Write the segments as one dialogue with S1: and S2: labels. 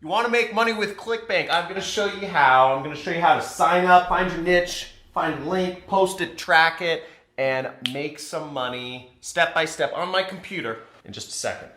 S1: You want to make money with Clickbank? I'm going to show you how. I'm going to show you how to sign up, find your niche, find a link, post it, track it, and make some money step by step on my computer in just a second.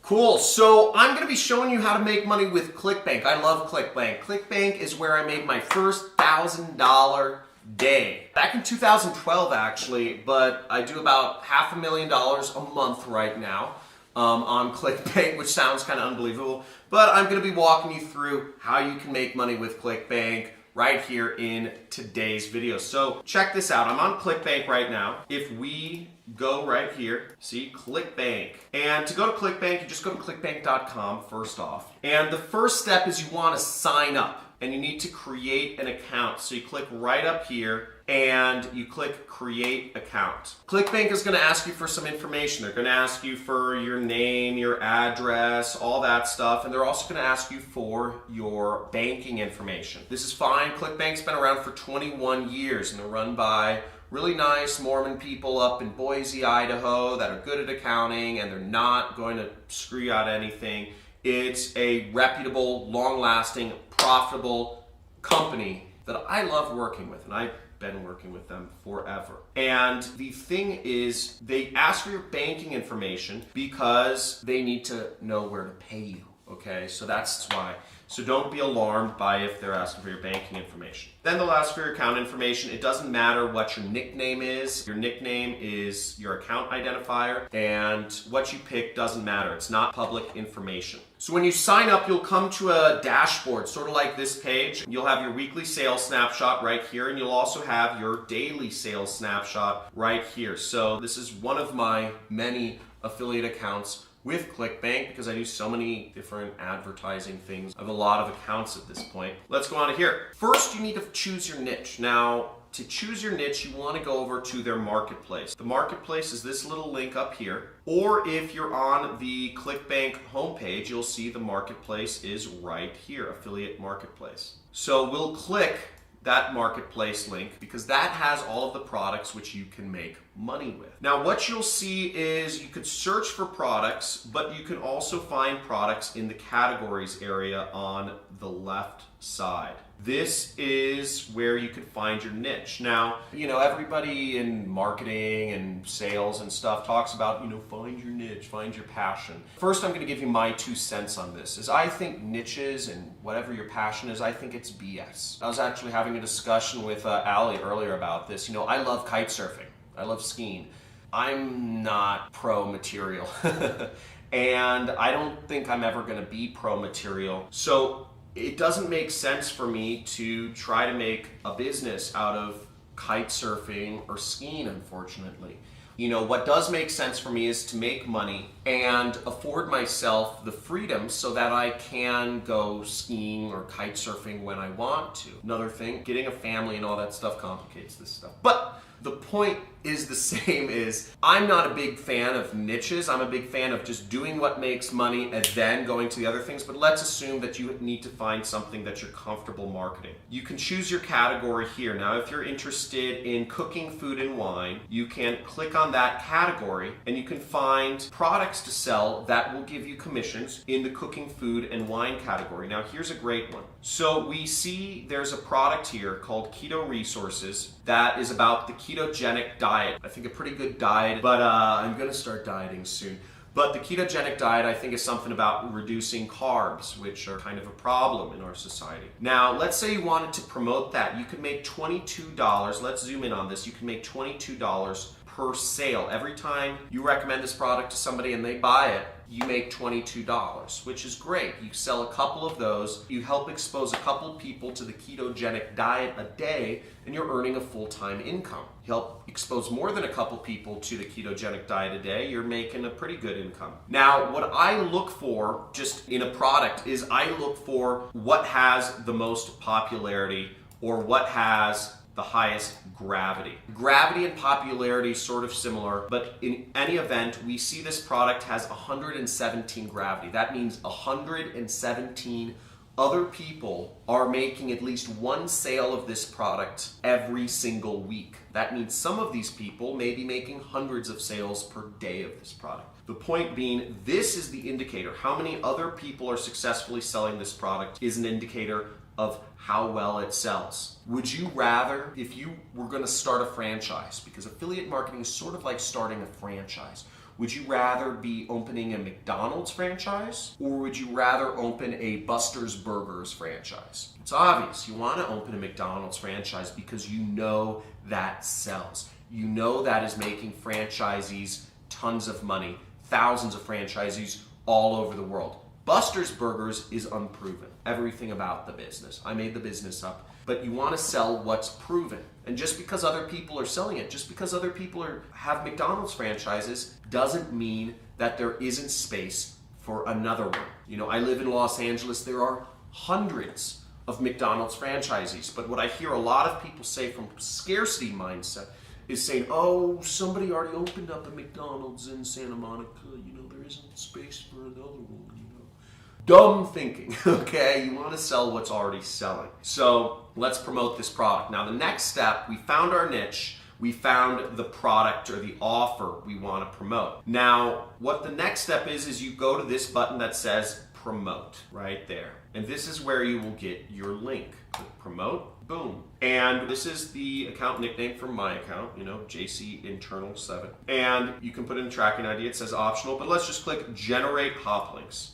S1: Cool, so I'm going to be showing you how to make money with Clickbank. I love Clickbank. Clickbank is where I made my first $1,000 day. Back in 2012 actually, but I do about $500,000 a month right now on Clickbank, which sounds kind of unbelievable, but I'm going to be walking you through how you can make money with Clickbank right here in today's video. So check this out. I'm on Clickbank right now. If we go right here, see Clickbank. And to go to Clickbank, you just go to clickbank.com first off. And the first step is you want to sign up and you need to create an account. So you click right up here and you click create account. Clickbank is going to ask you for some information. They're going to ask you for your name, your address, all that stuff. And they're also going to ask you for your banking information. This is fine. Clickbank's been around for 21 years and they're run by really nice Mormon people up in Boise, Idaho that are good at accounting and they're not going to screw you out of anything. It's a reputable, long-lasting, profitable company that I love working with, and I've been working with them forever. And the thing is, they ask for your banking information because they need to know where to pay you, okay? So that's why. So don't be alarmed by if they're asking for your banking information. Then they'll ask for your account information. It doesn't matter what your nickname is. Your nickname is your account identifier, and what you pick doesn't matter. It's not public information. So when you sign up, you'll come to a dashboard, sort of like this page. You'll have your weekly sales snapshot right here, and you'll also have your daily sales snapshot right here. So this is one of my many affiliate accounts with Clickbank because I do so many different advertising things. I have a lot of accounts at this point. Let's go on to here. First, you need to choose your niche. Now, to choose your niche, you want to go over to their marketplace. The marketplace is this little link up here. Or if you're on the Clickbank homepage, you'll see the marketplace is right here, affiliate marketplace. So we'll click that marketplace link because that has all of the products which you can make money with. Now what you'll see is you could search for products, but you can also find products in the categories area on the left side. This is where you can find your niche. Now, everybody in marketing and sales and stuff talks about, find your niche, find your passion. First, I'm going to give you my 2 cents on this. Is I think niches and whatever your passion is, I think it's BS. I was actually having a discussion with Allie earlier about this. I love kite surfing. I love skiing. I'm not pro material. And I don't think I'm ever going to be pro material. So it doesn't make sense for me to try to make a business out of kite surfing or skiing, unfortunately. What does make sense for me is to make money and afford myself the freedom so that I can go skiing or kite surfing when I want to. Another thing, getting a family and all that stuff complicates this stuff. But the point is the same is I'm not a big fan of niches. I'm a big fan of just doing what makes money and then going to the other things. But let's assume that you need to find something that you're comfortable marketing. You can choose your category here. Now, if you're interested in cooking, food, and wine, you can click on that category and you can find products to sell that will give you commissions in the cooking, food, and wine category. Now, here's a great one. So we see there's a product here called Keto Resources that is about the ketogenic diet. I think a pretty good diet, but I'm gonna start dieting soon. But the ketogenic diet, I think, is something about reducing carbs, which are kind of a problem in our society. Now, let's say you wanted to promote that. You could make $22. Let's zoom in on this. You can make $22 per sale. Every time you recommend this product to somebody and they buy it, you make $22, which is great. You sell a couple of those, you help expose a couple people to the ketogenic diet a day, and you're earning a full-time income. You help expose more than a couple people to the ketogenic diet a day, you're making a pretty good income. Now, what I look for just in a product is I look for what has the most popularity or what has the highest gravity. Gravity and popularity is sort of similar, but in any event, we see this product has 117 gravity. That means 117 other people are making at least one sale of this product every single week. That means some of these people may be making hundreds of sales per day of this product. The point being, this is the indicator. How many other people are successfully selling this product is an indicator of how well it sells. Would you rather, if you were going to start a franchise, because affiliate marketing is sort of like starting a franchise, would you rather be opening a McDonald's franchise, or would you rather open a Buster's Burgers franchise? It's obvious. You want to open a McDonald's franchise because you know that sells. You know that is making franchisees tons of money, thousands of franchisees all over the world. Buster's Burgers is unproven. Everything about the business. I made the business up. But you want to sell what's proven. And just because other people are selling it, just because other people have McDonald's franchises, doesn't mean that there isn't space for another one. You know, I live in Los Angeles. There are hundreds of McDonald's franchisees. But what I hear a lot of people say from scarcity mindset is saying, oh, somebody already opened up a McDonald's in Santa Monica. You know, there isn't space for another one. Dumb thinking, okay? You want to sell what's already selling. So let's promote this product. Now the next step, we found our niche, we found the product or the offer we want to promote. Now, what the next step is you go to this button that says promote right there. And this is where you will get your link. Click promote, boom. And this is the account nickname from my account, you know, JC Internal 7. And you can put in tracking ID, it says optional, but let's just click generate hop links.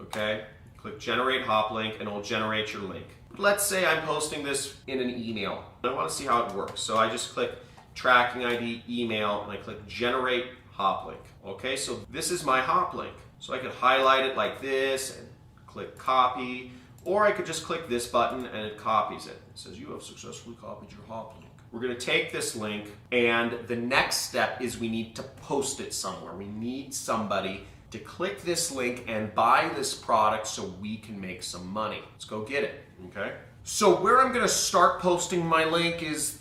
S1: Okay, click generate hop link and it'll generate your link. Let's say I'm posting this in an email. I want to see how it works. So I just click tracking ID, email, and I click generate hop link. Okay, so this is my hop link. So I could highlight it like this and click copy, or I could just click this button and it copies it. It says you have successfully copied your hop link. We're going to take this link, and the next step is we need to post it somewhere. We need somebody to click this link and buy this product so we can make some money. Let's go get it, okay? So where I'm gonna start posting my link is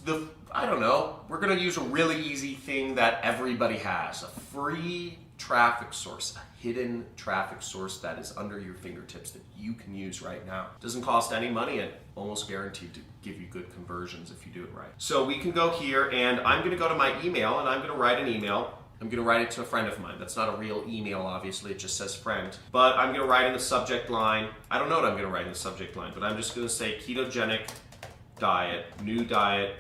S1: I don't know, we're gonna use a really easy thing that everybody has, a free traffic source, a hidden traffic source that is under your fingertips that you can use right now. It doesn't cost any money and almost guaranteed to give you good conversions if you do it right. So we can go here, and I'm gonna go to my email and I'm gonna write an email. I'm going to write it to a friend of mine. That's not a real email, obviously. It just says friend. But I'm going to write in the subject line. I don't know what I'm going to write in the subject line, but I'm just going to say ketogenic diet, new diet,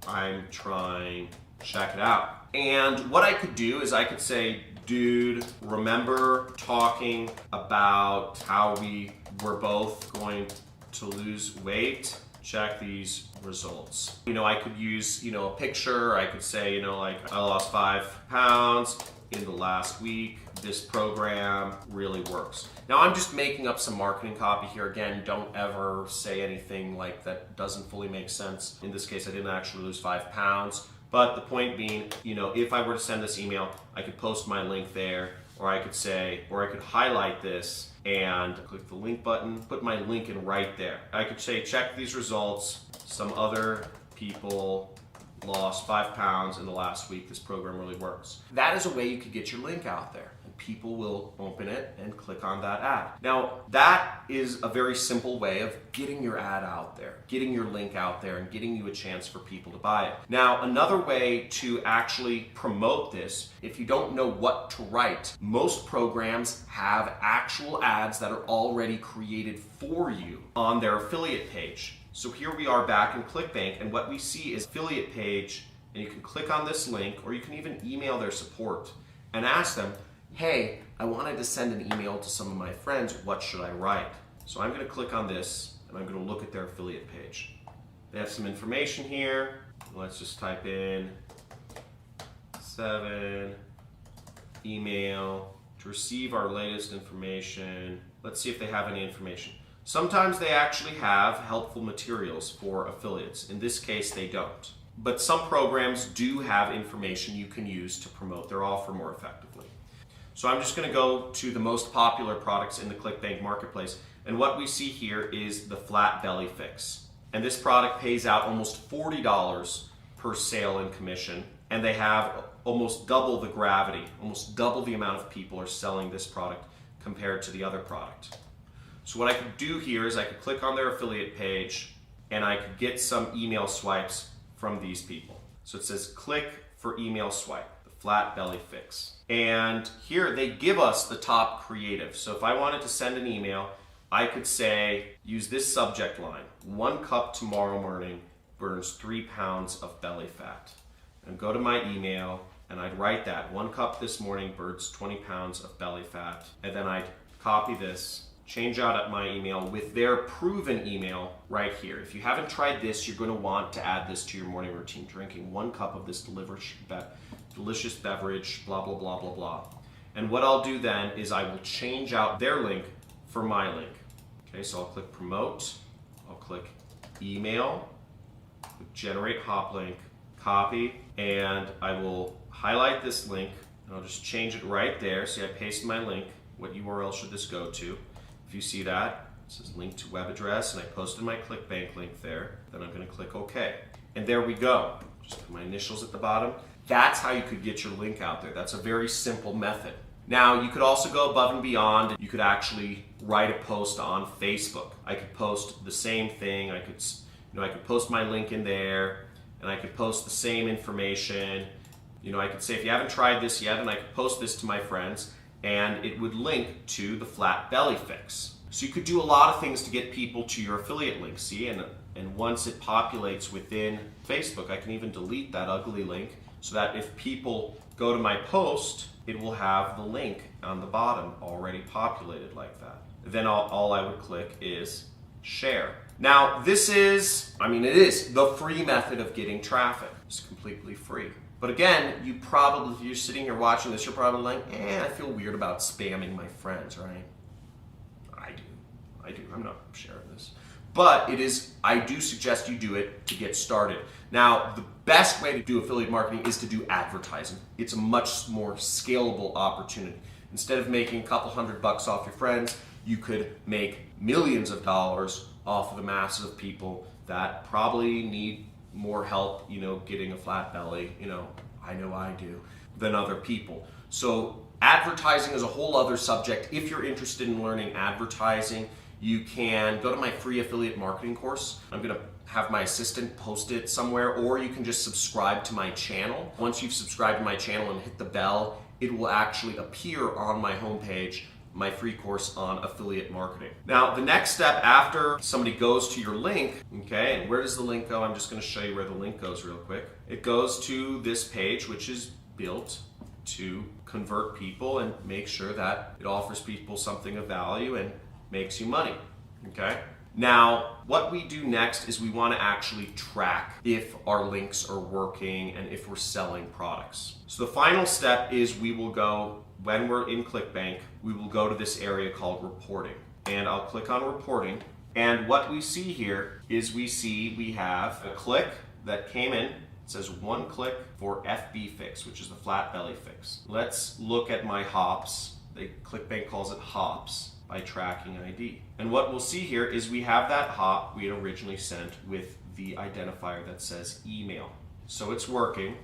S1: I'm trying, check it out. And what I could do is I could say, dude, remember talking about how we were both going to lose weight? Check these results. You know, I could use, you know, a picture. I could say, you know, like, I lost 5 pounds in the last week. This program really works. Now I'm just making up some marketing copy here. Again, don't ever say anything like that doesn't fully make sense. In this case, I didn't actually lose 5 pounds. But the point being, you know, if I were to send this email, I could post my link there, or I could say, or I could highlight this and click the link button, put my link in right there. I could say, check these results. Some other people lost 5 pounds in the last week. This program really works. That is a way you could get your link out there, and people will open it and click on that ad. Now, that is a very simple way of getting your ad out there, getting your link out there, and getting you a chance for people to buy it. Now, another way to actually promote this, if you don't know what to write, most programs have actual ads that are already created for you on their affiliate page. So here we are back in Clickbank, and what we see is affiliate page, and you can click on this link, or you can even email their support and ask them, hey, I wanted to send an email to some of my friends, what should I write? So I'm going to click on this, and I'm going to look at their affiliate page. They have some information here. Let's just type in 7, email, to receive our latest information. Let's see if they have any information. Sometimes they actually have helpful materials for affiliates. In this case, they don't. But some programs do have information you can use to promote their offer more effectively. So I'm just going to go to the most popular products in the Clickbank marketplace. And what we see here is the Flat Belly Fix. And this product pays out almost $40 per sale in commission. And they have almost double the gravity, almost double the amount of people are selling this product compared to the other product. So what I could do here is I could click on their affiliate page and I could get some email swipes from these people. So it says click for email swipe, the flat belly fix. And here they give us the top creative. So if I wanted to send an email, I could say, use this subject line, 1 cup tomorrow morning burns 3 pounds of belly fat. And go to my email and I'd write that, 1 cup this morning burns 20 pounds of belly fat. And then I'd copy this, change out at my email with their proven email right here. If you haven't tried this, you're going to want to add this to your morning routine, drinking 1 cup of this delicious beverage, blah, blah, blah, blah, blah. And what I'll do then is I will change out their link for my link. Okay, so I'll click promote, I'll click email, generate hop link, copy, and I will highlight this link and I'll just change it right there. See, I pasted my link. What URL should this go to? If you see that, it says link to web address, and I posted my Clickbank link there. Then I'm going to click OK. And there we go. Just put my initials at the bottom. That's how you could get your link out there. That's a very simple method. Now, you could also go above and beyond. You could actually write a post on Facebook. I could post the same thing. I could post my link in there, and I could post the same information. I could say, if you haven't tried this yet, and I could post this to my friends, and it would link to the flat belly fix. So you could do a lot of things to get people to your affiliate link, see? And once it populates within Facebook, I can even delete that ugly link so that if people go to my post, it will have the link on the bottom already populated like that. Then all I would click is share. Now, this is, it is the free method of getting traffic. It's completely free. But again, if you're sitting here watching this, you're probably like, I feel weird about spamming my friends, right? I do. I'm not sharing this. But I do suggest you do it to get started. Now, the best way to do affiliate marketing is to do advertising. It's a much more scalable opportunity. Instead of making a couple $100 off your friends, you could make millions of dollars off of the masses of people that probably need more help, getting a flat belly, I know I do, than other people. So advertising is a whole other subject. If you're interested in learning advertising, you can go to my free affiliate marketing course. I'm going to have my assistant post it somewhere, or you can just subscribe to my channel. Once you've subscribed to my channel and hit the bell, it will actually appear on my homepage, my free course on affiliate marketing. Now, the next step after somebody goes to your link, okay, and where does the link go? I'm just going to show you where the link goes real quick. It goes to this page, which is built to convert people and make sure that it offers people something of value and makes you money, okay? Now, what we do next is we want to actually track if our links are working and if we're selling products. So the final step is we will go, when we're in Clickbank, we will go to this area called reporting. And I'll click on reporting. And what we see here is we have a click that came in. It says 1 click for FB fix, which is the flat belly fix. Let's look at my hops. Clickbank calls it hops by tracking ID. And what we'll see here is we have that hop we had originally sent with the identifier that says email. So it's working,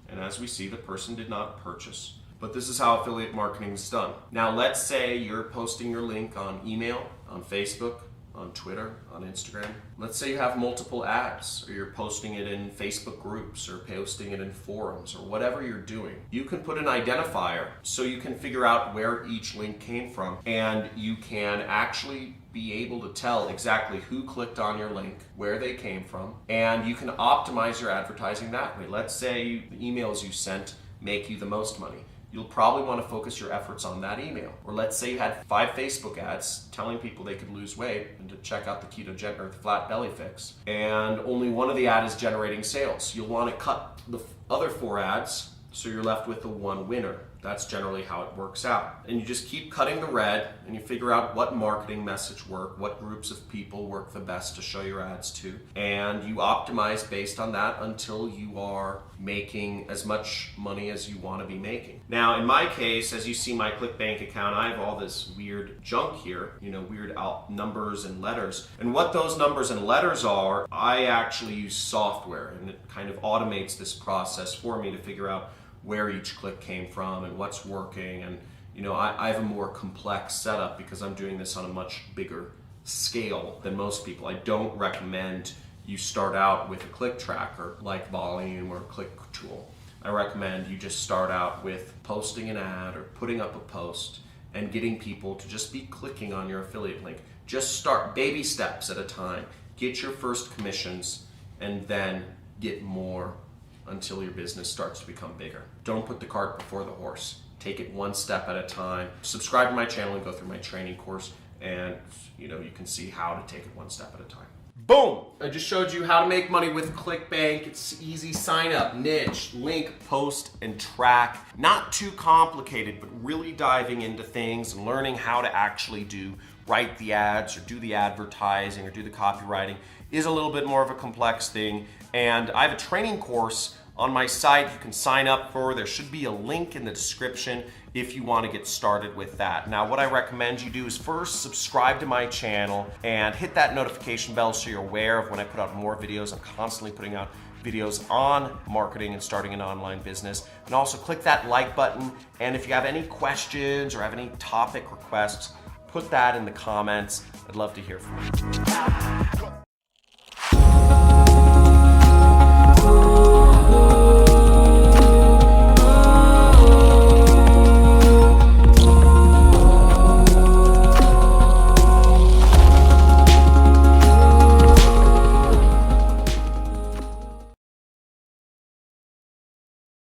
S1: and as we see, the person did not purchase. But this is how affiliate marketing is done. Now let's say you're posting your link on email, on Facebook, on Twitter, on Instagram. Let's say you have multiple ads, or you're posting it in Facebook groups, or posting it in forums, or whatever you're doing. You can put an identifier so you can figure out where each link came from, and you can actually be able to tell exactly who clicked on your link, where they came from, and you can optimize your advertising that way. Let's say the emails you sent make you the most money. You'll probably want to focus your efforts on that email. Or let's say you had 5 Facebook ads telling people they could lose weight and to check out the ketogenic or the flat belly fix, and only one of the ads is generating sales. You'll want to cut the other 4 ads so you're left with the 1 winner. That's generally how it works out. And you just keep cutting the red and you figure out what marketing message work, what groups of people work the best to show your ads to, and you optimize based on that until you are making as much money as you want to be making. Now, in my case, as you see my Clickbank account, I have all this weird junk here, weird numbers and letters. And what those numbers and letters are, I actually use software, and it kind of automates this process for me to figure out where each click came from and what's working. And I have a more complex setup because I'm doing this on a much bigger scale than most people. I don't recommend you start out with a click tracker like Volume or ClickTool. I recommend you just start out with posting an ad or putting up a post and getting people to just be clicking on your affiliate link. Just start baby steps at a time. Get your first commissions and then get more until your business starts to become bigger. Don't put the cart before the horse. Take it one step at a time. Subscribe to my channel and go through my training course, and you can see how to take it one step at a time. Boom! I just showed you how to make money with Clickbank. It's easy. Sign up, niche, link, post, and track. Not too complicated, but really diving into things and learning how to actually write the ads or do the advertising or do the copywriting is a little bit more of a complex thing. And I have a training course on my site you can sign up for. There should be a link in the description if you want to get started with that. Now, what I recommend you do is first subscribe to my channel and hit that notification bell so you're aware of when I put out more videos. I'm constantly putting out videos on marketing and starting an online business. And also click that like button. And if you have any questions or have any topic requests, put that in the comments. I'd love to hear from you.